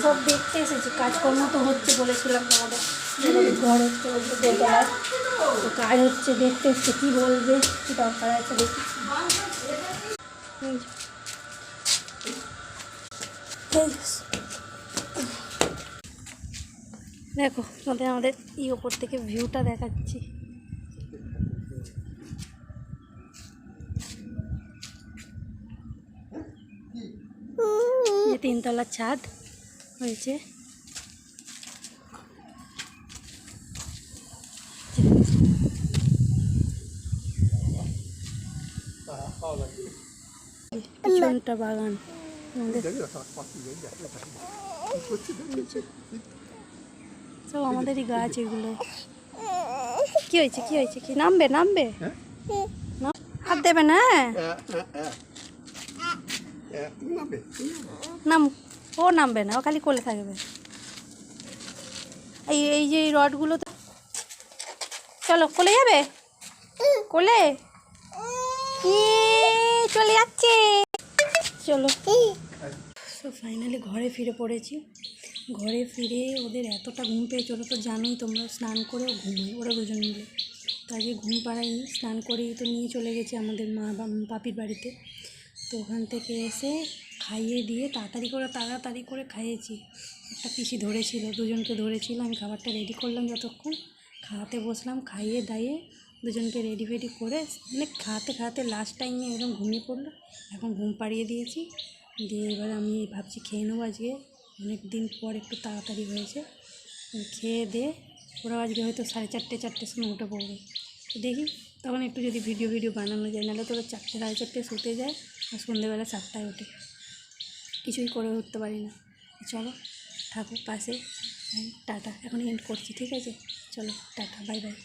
সব দেখতে এসেছি, কাজকর্ম তো হচ্ছে বলেছিলাম আমাদের ঘর হচ্ছে দোতলায়, তো কাজ হচ্ছে দেখতে এসছে, কী বলবে কী দরকার আছে দেখি। দেখো আমাদের এই ওপর থেকে ভিউটা দেখাচ্ছি। যে 3 তলার ছাদ হয়েছে, পিছনটা বাগান সব আমাদেরই গাছ এগুলো। কি হয়েছে কি হয়েছে, কি নামবে নামবে না, হাত দেবে না, নাম ও নামবে না, ও খালি কোলে থাকবে। এই যে এই রডগুলো, চলো কোলে যাবে, কোলে চলে যাচ্ছে। চলো সো ফাইনালি ঘরে ফিরে পড়েছি। ঘরে ফিরে ওদের এতটা ঘুম পেয়েছে, ওরা তো জানোই তোমরা, স্নান করেও ঘুমোয় ওরা দুজন মিলে। তো আগে ঘুম পাড়ায়নি, স্নান করেই তো নিয়ে চলে গেছে আমাদের মা বাপির বাড়িতে। তো ওখান থেকে এসে খাইয়ে দিয়ে তাড়াতাড়ি করে খাইয়েছি। একটা পিসি ধরেছিল, দুজনকে ধরেছিল, আমি খাবারটা রেডি করলাম, যতক্ষণ খাওয়াতে বসলাম, খাইয়ে দাইয়ে দুজনকে রেডি ফেডি করে মানে খাওয়াতে লাস্ট টাইমে একদম ঘুমিয়ে পড়লো। এখন ঘুম পাড়িয়ে দিয়েছি, দিয়ে এবার আমি ভাবছি খেয়ে নেবো। আজকে অনেক দিন পর একটু তাড়াতাড়ি হয়েছে, খেয়ে দিয়ে ওরা আজকে হয়তো 4:30-4টের সময় উঠে পড়বে। তো দেখি তখন একটু যদি ভিডিও বানানো যায়, নাহলে তো 4:30-4টে শুতে যায় আর সন্ধ্যেবেলা 7টায় ওঠে, কিছুই করে উঠতে পারি না। চলো থাকো পাশে, টাটা, এখন এন্ড করছি, ঠিক আছে, চলো টাটা, বাই বাই।